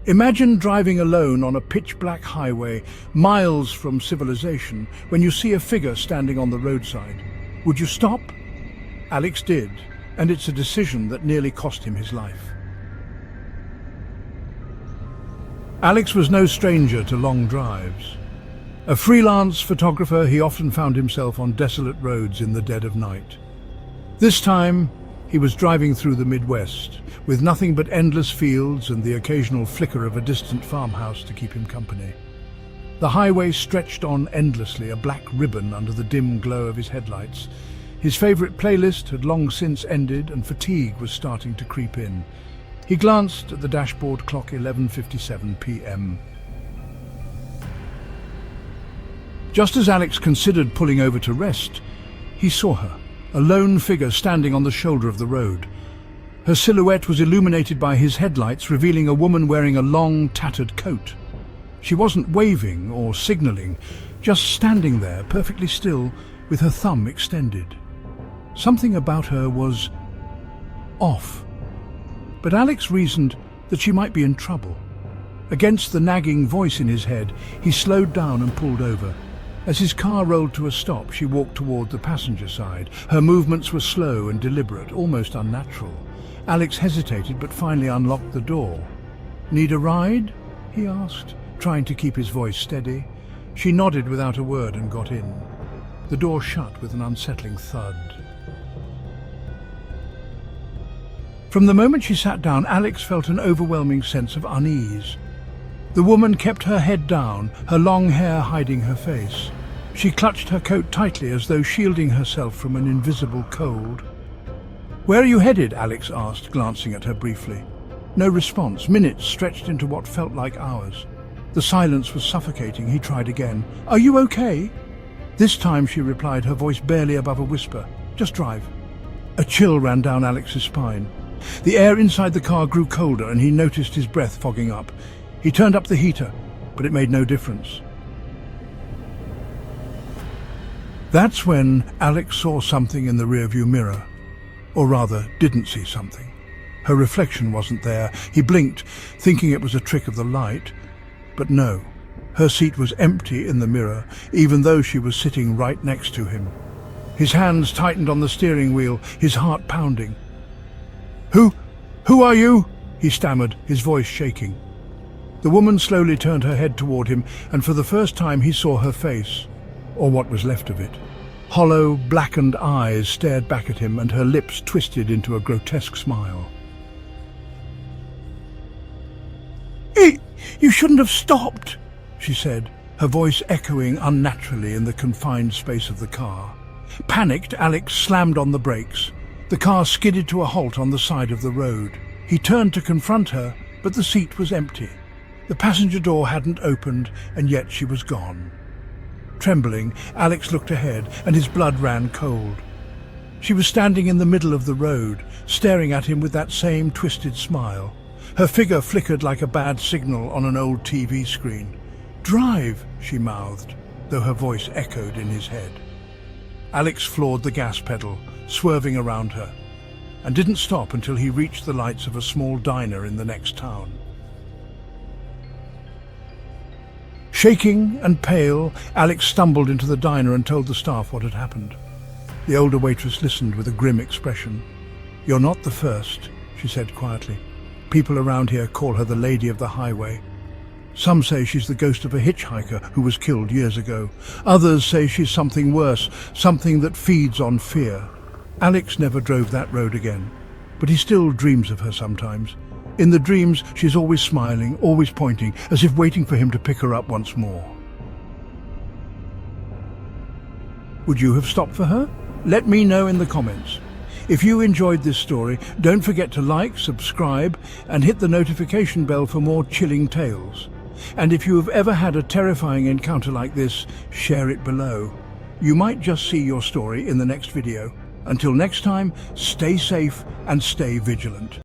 Imagine driving alone on a pitch-black highway, miles from civilization, when you see a figure standing on the roadside. Would you stop? Alex did, and it's a decision that nearly cost him his life. Alex was no stranger to long drives. A freelance photographer, he often found himself on desolate roads in the dead of night. This time, he was driving through the Midwest, with nothing but endless fields and the occasional flicker of a distant farmhouse to keep him company. The highway stretched on endlessly, a black ribbon under the dim glow of his headlights. His favorite playlist had long since ended and fatigue was starting to creep in. He glanced at the dashboard clock, 11:57 p.m. Just as Alex considered pulling over to rest, he saw her, a lone figure standing on the shoulder of the road. Her silhouette was illuminated by his headlights, revealing a woman wearing a long, tattered coat. She wasn't waving or signaling, just standing there, perfectly still, with her thumb extended. Something about her was off. But Alex reasoned that she might be in trouble. Against the nagging voice in his head, he slowed down and pulled over. As his car rolled to a stop, she walked toward the passenger side. Her movements were slow and deliberate, almost unnatural. Alex hesitated, but finally unlocked the door. "Need a ride?" he asked, trying to keep his voice steady. She nodded without a word and got in. The door shut with an unsettling thud. From the moment she sat down, Alex felt an overwhelming sense of unease. The woman kept her head down, her long hair hiding her face. She clutched her coat tightly as though shielding herself from an invisible cold. "Where are you headed?" Alex asked, glancing at her briefly. No response. Minutes stretched into what felt like hours. The silence was suffocating. He tried again. "Are you okay?" This time she replied, her voice barely above a whisper. "Just drive." A chill ran down Alex's spine. The air inside the car grew colder and he noticed his breath fogging up. He turned up the heater, but it made no difference. That's when Alex saw something in the rearview mirror. Or rather, didn't see something. Her reflection wasn't there. He blinked, thinking it was a trick of the light. But no, her seat was empty in the mirror, even though she was sitting right next to him. His hands tightened on the steering wheel, his heart pounding. Who are you?" he stammered, his voice shaking. The woman slowly turned her head toward him, and for the first time he saw her face, or what was left of it. Hollow, blackened eyes stared back at him, and her lips twisted into a grotesque smile. "You shouldn't have stopped," she said, her voice echoing unnaturally in the confined space of the car. Panicked, Alex slammed on the brakes. The car skidded to a halt on the side of the road. He turned to confront her, but the seat was empty. The passenger door hadn't opened, and yet she was gone. Trembling, Alex looked ahead, and his blood ran cold. She was standing in the middle of the road, staring at him with that same twisted smile. Her figure flickered like a bad signal on an old TV screen. "Drive," she mouthed, though her voice echoed in his head. Alex floored the gas pedal, swerving around her, and didn't stop until he reached the lights of a small diner in the next town. Shaking and pale, Alex stumbled into the diner and told the staff what had happened. The older waitress listened with a grim expression. "You're not the first," she said quietly. "People around here call her the Lady of the Highway. Some say she's the ghost of a hitchhiker who was killed years ago. Others say she's something worse, something that feeds on fear." Alex never drove that road again, but he still dreams of her sometimes. In the dreams, she's always smiling, always pointing, as if waiting for him to pick her up once more. Would you have stopped for her? Let me know in the comments. If you enjoyed this story, don't forget to like, subscribe, and hit the notification bell for more chilling tales. And if you have ever had a terrifying encounter like this, share it below. You might just see your story in the next video. Until next time, stay safe and stay vigilant.